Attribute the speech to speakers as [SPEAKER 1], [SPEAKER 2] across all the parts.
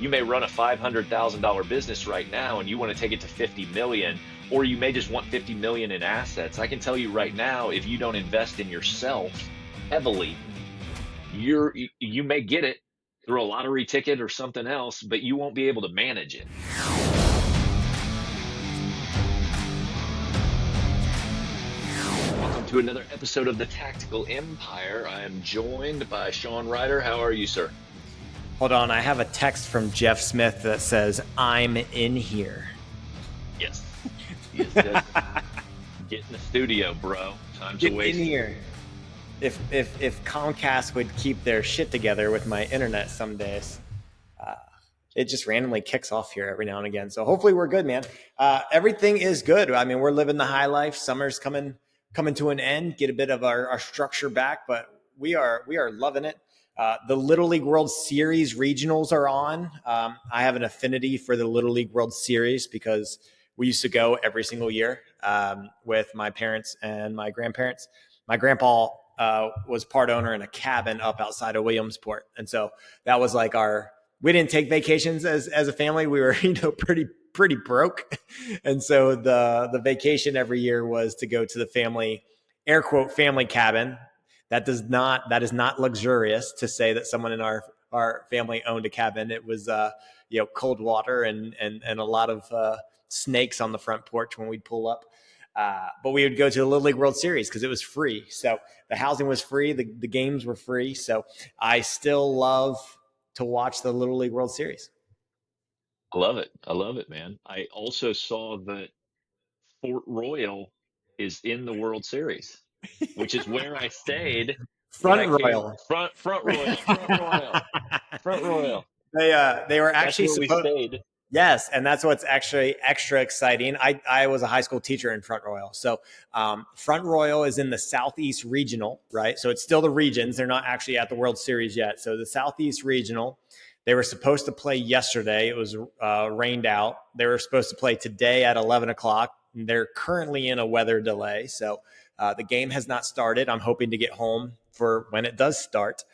[SPEAKER 1] You may run a $500,000 business right now and you want to take it to 50 million, or you may just want 50 million in assets. I can tell you right now, if you don't invest in yourself heavily, you may get it through a lottery ticket or something else, but you won't be able to manage it. Welcome to another episode of the Tactical Empire. I am joined by Sean Ryder. How are you, sir?
[SPEAKER 2] Hold on, I have a text from Jeff Smith that says, "I'm in here."
[SPEAKER 1] Yes. He says, get in the studio, bro. Time's a waste.
[SPEAKER 2] Get in here. If Comcast would keep their shit together with my internet some days, it just randomly kicks off here every now and again. So hopefully we're good, man. Everything is good. I mean, we're living the high life. Summer's coming to an end. Get a bit of our structure back, but we are loving it. The Little League World Series regionals are on. I have an affinity for the Little League World Series because we used to go every single year with my parents and my grandparents. My grandpa was part owner in a cabin up outside of Williamsport. And so that was like we didn't take vacations as a family. We were, pretty broke. And so the vacation every year was to go to the family, air quote, family cabin. That is not luxurious to say that someone in our family owned a cabin. It was, cold water and a lot of snakes on the front porch when we'd pull up. But we would go to the Little League World Series because it was free. So the housing was free. The games were free. So I still love to watch the Little League World Series.
[SPEAKER 1] I love it, man. I also saw that Fort Royal is in the World Series, which is where I stayed.
[SPEAKER 2] Front Royal.
[SPEAKER 1] Front Royal.
[SPEAKER 2] They were actually
[SPEAKER 1] we stayed.
[SPEAKER 2] Yes, and that's what's actually extra exciting. I was a high school teacher in Front Royal. So Front Royal is in the Southeast Regional, right? So it's still the regions. They're not actually at the World Series yet. So the Southeast Regional, they were supposed to play yesterday. It was rained out. They were supposed to play today at 11 o'clock. They're currently in a weather delay. So the game has not started. I'm hoping to get home for when it does start.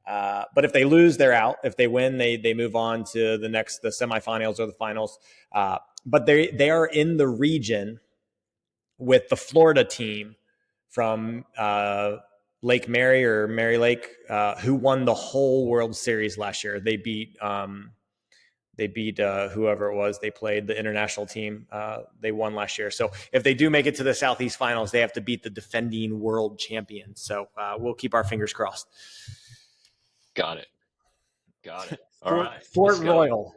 [SPEAKER 2] But if they lose, they're out. If they win, they move on to the semifinals or the finals. But they are in the region with the Florida team from Lake Mary or Mary Lake, who won the whole World Series last year. They beat whoever it was they played, the international team. They won last year. So if they do make it to the Southeast Finals, they have to beat the defending world champions. So we'll keep our fingers crossed.
[SPEAKER 1] Got it. All right.
[SPEAKER 2] Fort Royal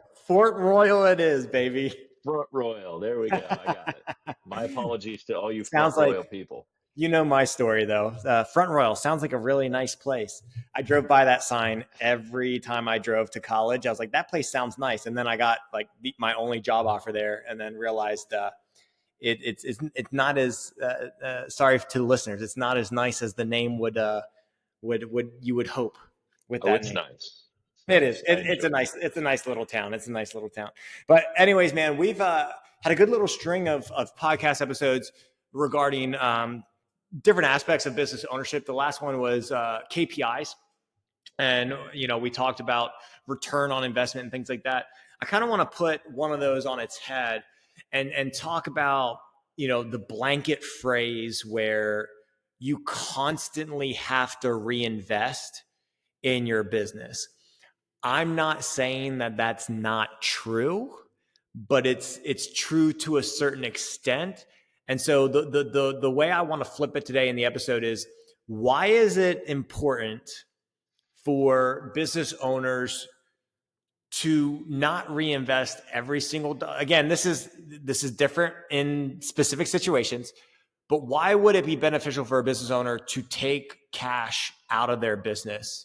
[SPEAKER 2] it is, baby.
[SPEAKER 1] Front Royal. There we go. I got it. My apologies to all you Front Royal people.
[SPEAKER 2] You know my story, though. Front Royal sounds like a really nice place. I drove by that sign every time I drove to college. I was like, that place sounds nice. And then I got my only job offer there and then realized it's not as sorry to the listeners. It's not as nice as the name would you would hope with that
[SPEAKER 1] it's
[SPEAKER 2] name.
[SPEAKER 1] Nice.
[SPEAKER 2] It is. It's a nice little town. It's a nice little town. But anyways, man, we've had a good little string of podcast episodes regarding different aspects of business ownership. The last one was KPIs. And, we talked about return on investment and things like that. I kind of want to put one of those on its head and talk about, the blanket phrase where you constantly have to reinvest in your business. I'm not saying that that's not true, but it's true to a certain extent. And so the way I want to flip it today in the episode is, why is it important for business owners to not reinvest every single dollar? Again, this is different in specific situations, but why would it be beneficial for a business owner to take cash out of their business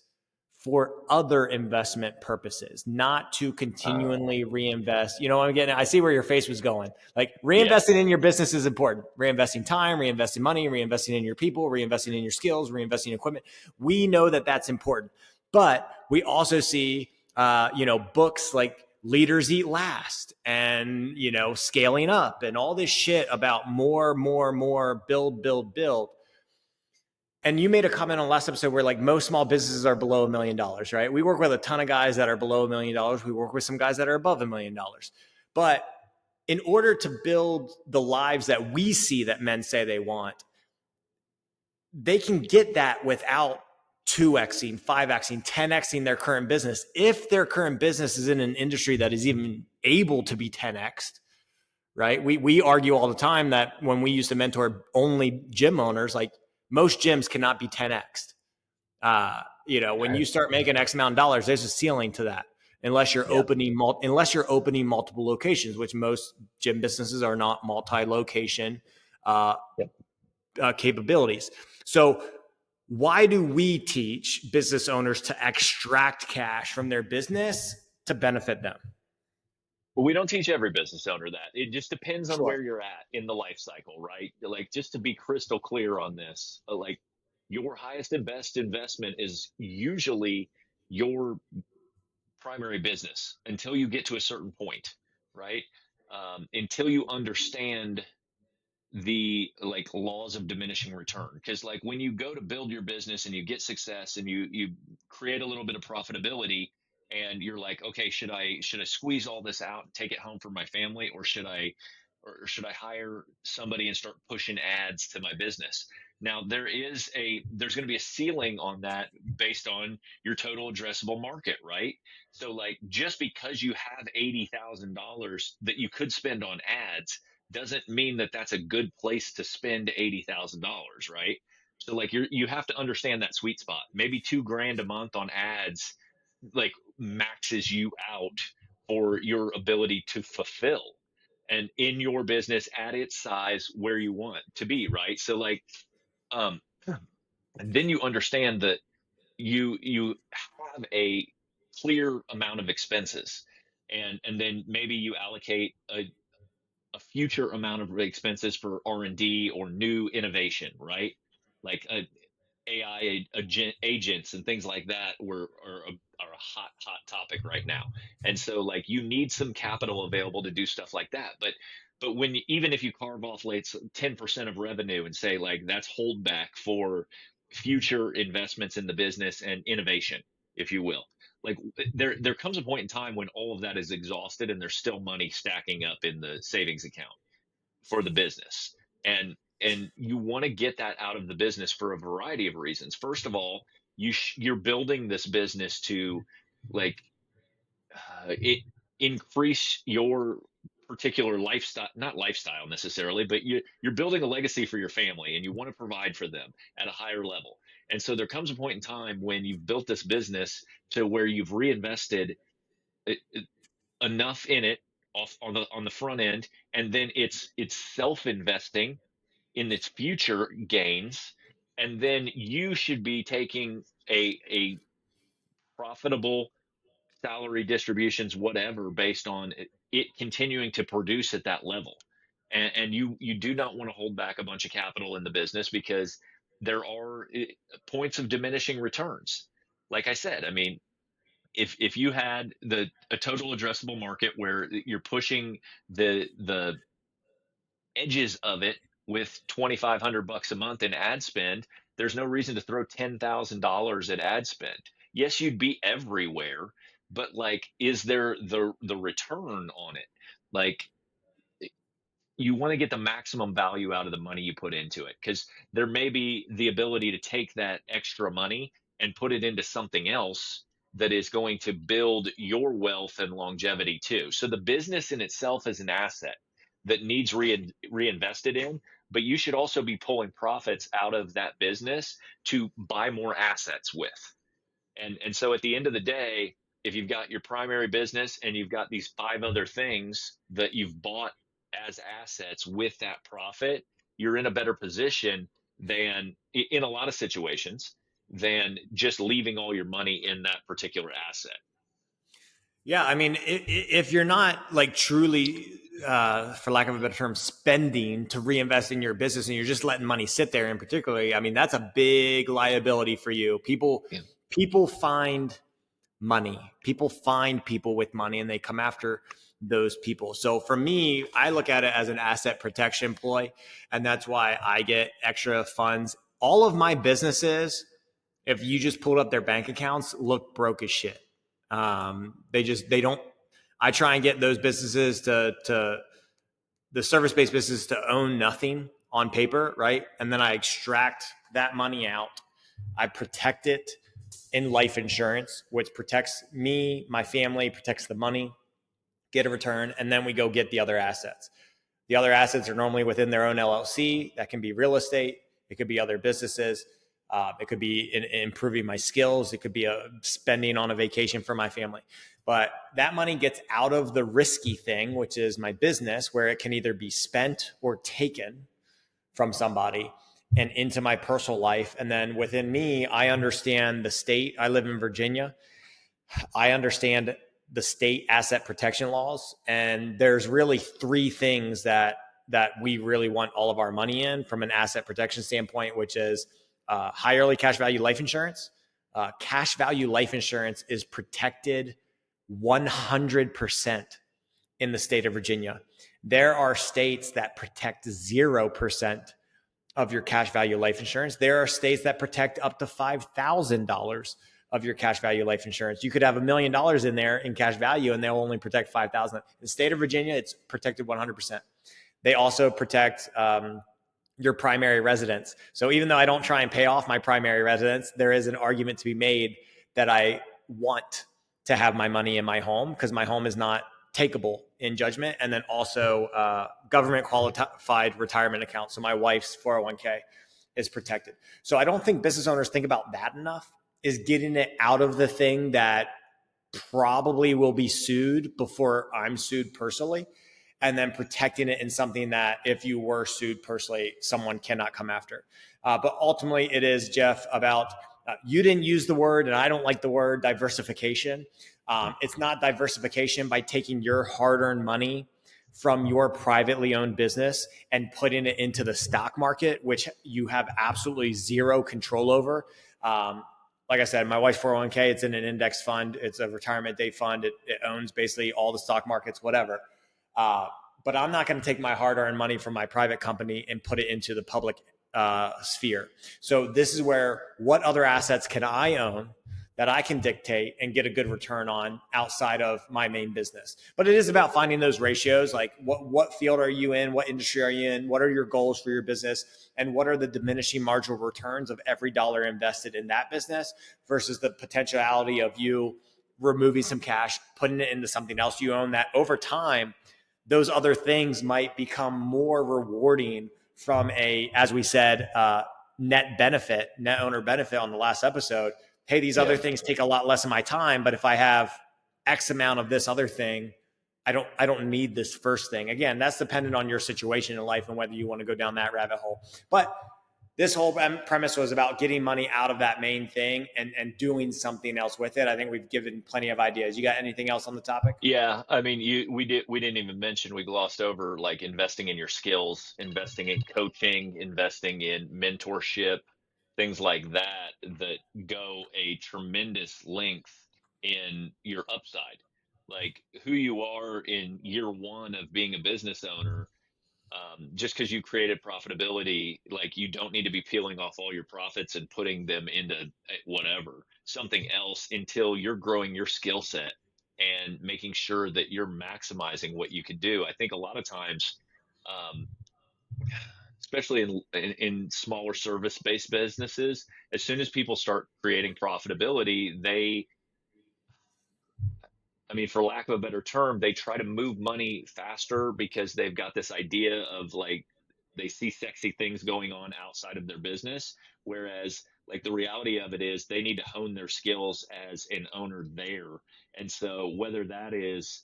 [SPEAKER 2] for other investment purposes, not to continually reinvest? I see where your face was going. Like, reinvesting in your business is important. Reinvesting time, reinvesting money, reinvesting in your people, reinvesting in your skills, reinvesting in equipment. We know that that's important. But we also see, books like Leaders Eat Last and, Scaling Up and all this shit about more, build. And you made a comment on last episode where like most small businesses are below $1 million, right? We work with a ton of guys that are below $1 million. We work with some guys that are above $1 million. But in order to build the lives that we see that men say they want, they can get that without 2xing, 5xing, 10xing their current business. If their current business is in an industry that is even able to be 10xed, right? We argue all the time that when we used to mentor only gym owners, like most gyms cannot be 10xed. When you start making X amount of dollars, there's a ceiling to that. Unless you're opening multiple locations, which most gym businesses are not multi-location capabilities. So why do we teach business owners to extract cash from their business to benefit them?
[SPEAKER 1] Well, we don't teach every business owner that. It just depends on
[SPEAKER 2] Sure.
[SPEAKER 1] where you're at in the life cycle, right? Like, just to be crystal clear on this, like, your highest and best investment is usually your primary business until you get to a certain point, right? Until you understand the like laws of diminishing return, because like when you go to build your business and you get success and you create a little bit of profitability, and you're like, okay, should I squeeze all this out and take it home for my family, or should I hire somebody and start pushing ads to my business? Now there's going to be a ceiling on that based on your total addressable market, right? So like just because you have $80,000 that you could spend on ads doesn't mean that that's a good place to spend $80,000, right? So like you have to understand that sweet spot. Maybe 2 grand a month on ads like maxes you out for your ability to fulfill and in your business at its size where you want to be, right? So like um and then you understand that you have a clear amount of expenses, and then maybe you allocate a future amount of expenses for R&D or new innovation, right? Like AI agents and things like that are a hot topic right now. And so like you need some capital available to do stuff like that. But even if you carve off like 10% of revenue and say like that's holdback for future investments in the business and innovation, if you will. Like there comes a point in time when all of that is exhausted and there's still money stacking up in the savings account for the business. And you want to get that out of the business for a variety of reasons. First of all, you're building this business to like it increase your particular lifestyle, not lifestyle necessarily, but you're building a legacy for your family and you want to provide for them at a higher level. And so there comes a point in time when you've built this business to where you've reinvested enough in it off on the front end, and then it's self investing in its future gains, and then you should be taking a profitable salary distributions, whatever, based on it continuing to produce at that level. And you do not want to hold back a bunch of capital in the business because there are points of diminishing returns. Like I said, I mean, if you had a total addressable market where you're pushing the edges of it with 2,500 bucks a month in ad spend, there's no reason to throw $10,000 at ad spend. Yes, you'd be everywhere, but like, is there the return on it? Like, you want to get the maximum value out of the money you put into it, because there may be the ability to take that extra money and put it into something else that is going to build your wealth and longevity too. So the business in itself is an asset that needs reinvested in, but you should also be pulling profits out of that business to buy more assets with. And so at the end of the day, if you've got your primary business and you've got these 5 other things that you've bought as assets with that profit, you're in a better position than in a lot of situations than just leaving all your money in that particular asset.
[SPEAKER 2] Yeah, I mean, if you're not like truly, for lack of a better term, spending to reinvest in your business, and you're just letting money sit there, in particularly, I mean, that's a big liability for you.
[SPEAKER 1] Yeah.
[SPEAKER 2] People find money. People find people with money, and they come after those people. So for me, I look at it as an asset protection ploy, and that's why I get extra funds all of my businesses, if you just pulled up their bank accounts, look broke as shit. They don't. I try and get those businesses to the service based business to own nothing on paper, right? And then I extract that money out. I protect it in life insurance, which protects me, my family, protects the money, get a return, and then we go get the other assets. The other assets are normally within their own LLC. That can be real estate. It could be other businesses. It could be in improving my skills. It could be spending on a vacation for my family. But that money gets out of the risky thing, which is my business, where it can either be spent or taken from somebody and into my personal life. And then within me, I understand the state. I live in Virginia. I understand the state asset protection laws, and there's really three things that we really want all of our money in from an asset protection standpoint, which is high early cash value life insurance. Cash value life insurance is protected 100% in the state of Virginia. There are states that protect 0% of your cash value life insurance. There are states that protect up to $5,000 of your cash value life insurance. You could have $1 million in there in cash value and they'll only protect 5,000. In the state of Virginia, it's protected 100%. They also protect your primary residence. So even though I don't try and pay off my primary residence, there is an argument to be made that I want to have my money in my home because my home is not takeable in judgment. And then also government qualified retirement account. So my wife's 401k is protected. So I don't think business owners think about that enough, is getting it out of the thing that probably will be sued before I'm sued personally, and then protecting it in something that if you were sued personally, someone cannot come after. But ultimately it is, Jeff, about you didn't use the word, and I don't like the word diversification. It's not diversification by taking your hard-earned money from your privately owned business and putting it into the stock market, which you have absolutely zero control over. Like I said, my wife's 401k, it's in an index fund. It's a retirement date fund. It owns basically all the stock markets, whatever. But I'm not going to take my hard-earned money from my private company and put it into the public sphere. So this is where, what other assets can I own that I can dictate and get a good return on outside of my main business? But it is about finding those ratios, like what field are you in? What industry are you in? What are your goals for your business? And what are the diminishing marginal returns of every dollar invested in that business versus the potentiality of you removing some cash, putting it into something else you own that over time, those other things might become more rewarding from a, as we said, net owner benefit on the last episode. Hey, these other things take a lot less of my time, but if I have X amount of this other thing, I don't need this first thing. Again, that's dependent on your situation in life and whether you want to go down that rabbit hole. But this whole premise was about getting money out of that main thing and doing something else with it. I think we've given plenty of ideas. You got anything else on the topic?
[SPEAKER 1] Yeah, I mean, we didn't even mention, we glossed over like investing in your skills, investing in coaching, investing in mentorship, things like that that go a tremendous length in your upside. Like who you are in year one of being a business owner, just because you created profitability, like you don't need to be peeling off all your profits and putting them into whatever, something else until you're growing your skill set and making sure that you're maximizing what you could do. I think a lot of times, um, especially in smaller service-based businesses, as soon as people start creating profitability, I mean, for lack of a better term, they try to move money faster because they've got this idea of like they see sexy things going on outside of their business. Whereas, like, the reality of it is they need to hone their skills as an owner there. And so, whether that is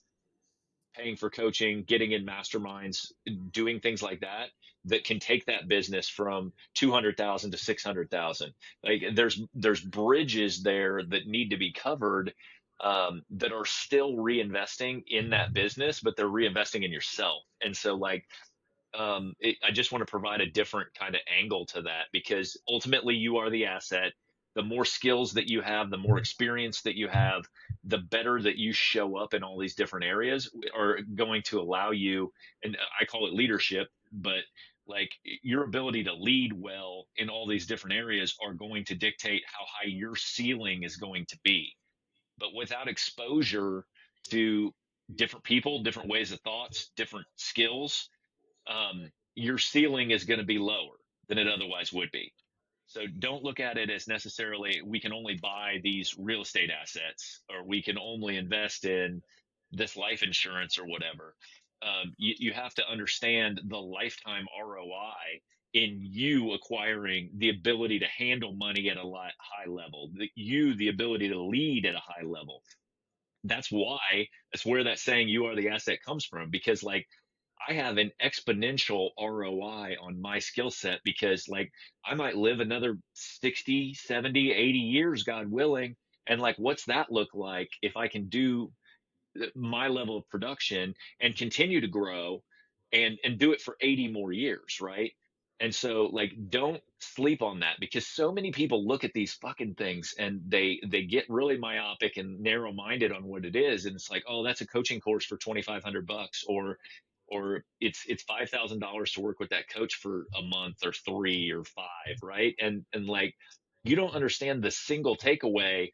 [SPEAKER 1] paying for coaching, getting in masterminds, doing things like that, that can take that business from 200,000 to 600,000. Like there's bridges there that need to be covered, that are still reinvesting in that business, but they're reinvesting in yourself. And so like, I just want to provide a different kind of angle to that because ultimately you are the asset. The more skills that you have, the more experience that you have, the better that you show up in all these different areas are going to allow you, and I call it leadership, but Like your ability to lead well in all these different areas are going to dictate how high your ceiling is going to be. But without exposure to different people, different ways of thoughts, different skills, your ceiling is going to be lower than it otherwise would be. So don't look at it as necessarily we can only buy these real estate assets or we can only invest in this life insurance or whatever. You have to understand the lifetime ROI in you acquiring the ability to handle money at a high level, the ability to lead at a high level. That's where that saying "you are the asset" comes from, because like I have an exponential ROI on my skill set, because like I might live another 60, 70, 80 years, God willing. And like, what's that look like if I can do my level of production and continue to grow and do it for 80 more years, right? And so like don't sleep on that, because so many people look at these fucking things and they get really myopic and narrow minded on what it is, and it's like, oh, that's a coaching course for $2,500, or it's $5,000 to work with that coach for a month or 3 or 5, right? And like you don't understand the single takeaway.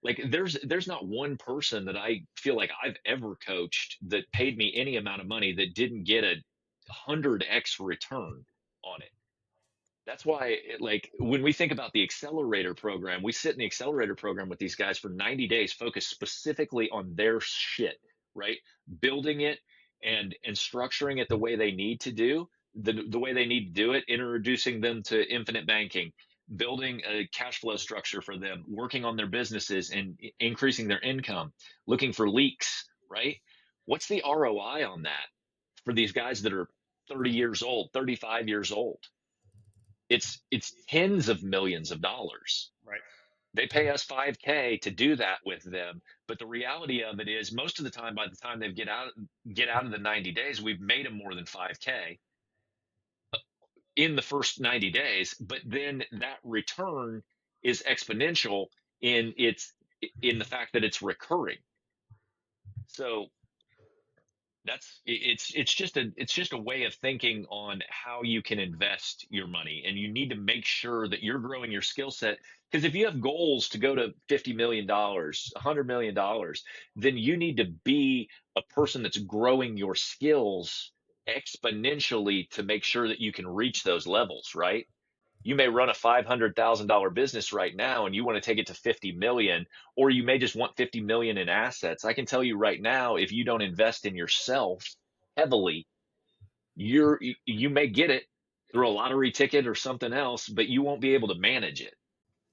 [SPEAKER 1] Like there's not one person that I feel like I've ever coached that paid me any amount of money that didn't get a 100x return on it. That's why like when we think about the accelerator program, we sit in the accelerator program with these guys for 90 days, focused specifically on their shit, right? Building it and structuring it the way they need to do, the way they need to do it, introducing them to infinite banking, building a cash flow structure for them, working on their businesses and increasing their income, looking for leaks, right? What's the ROI on that for these guys that are 30 years old, 35 years old? It's tens of millions of dollars.
[SPEAKER 2] Right.
[SPEAKER 1] They pay us 5K to do that with them, but the reality of it is most of the time, by the time they get out of the 90 days, we've made them more than 5K in the first 90 days. But then that return is exponential in the fact that it's recurring. So it's just a way of thinking on how you can invest your money, and you need to make sure that you're growing your skill set, because if you have goals to go to $50 million, $100 million, then you need to be a person that's growing your skills exponentially to make sure that you can reach those levels, right? You may run a $500,000 business right now and you want to take it to 50 million, or you may just want 50 million in assets. I can tell you right now, if you don't invest in yourself heavily, you may get it through a lottery ticket or something else, but you won't be able to manage it.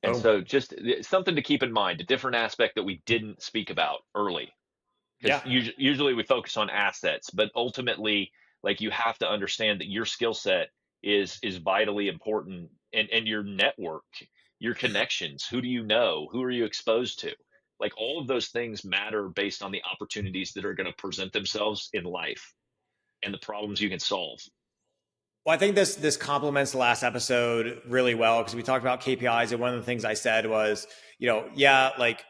[SPEAKER 1] And
[SPEAKER 2] Boom.
[SPEAKER 1] so just something to keep in mind, a different aspect that we didn't speak about early, because
[SPEAKER 2] Yeah.
[SPEAKER 1] usually we focus on assets, but ultimately, like you have to understand that your skill set is vitally important, and your network, your connections, who do you know, who are you exposed to, like all of those things matter based on the opportunities that are going to present themselves in life and the problems you can solve.
[SPEAKER 2] Well, I think this complements the last episode really well, because we talked about KPIs, and one of the things I said was, yeah, like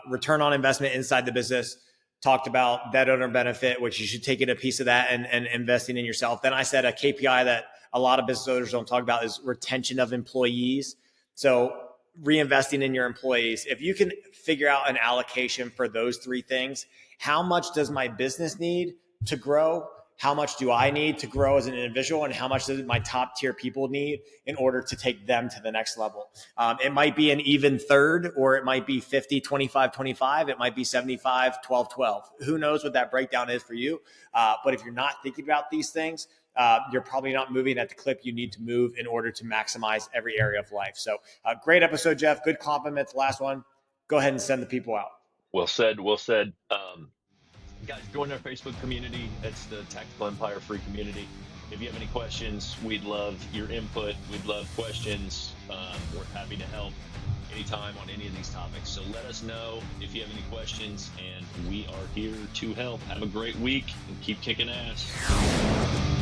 [SPEAKER 2] return on investment inside the business. Talked about that owner benefit, which you should take in a piece of that and investing in yourself. Then I said a KPI that a lot of business owners don't talk about is retention of employees. So reinvesting in your employees. If you can figure out an allocation for those three things, how much does my business need to grow? How much do I need to grow as an individual, and how much does my top tier people need in order to take them to the next level? It might be an even third, or it might be 50, 25, 25. It might be 75, 12, 12. Who knows what that breakdown is for you? But if you're not thinking about these things, you're probably not moving at the clip you need to move in order to maximize every area of life. So great episode, Jeff. Good compliments. Last one. Go ahead and send the people out.
[SPEAKER 1] Well said, well said. Guys, join our Facebook community. It's the Tactical Empire Free Community. If you have any questions, we'd love your input. We'd love questions. We're happy to help anytime on any of these topics. So let us know if you have any questions, and we are here to help. Have a great week and keep kicking ass.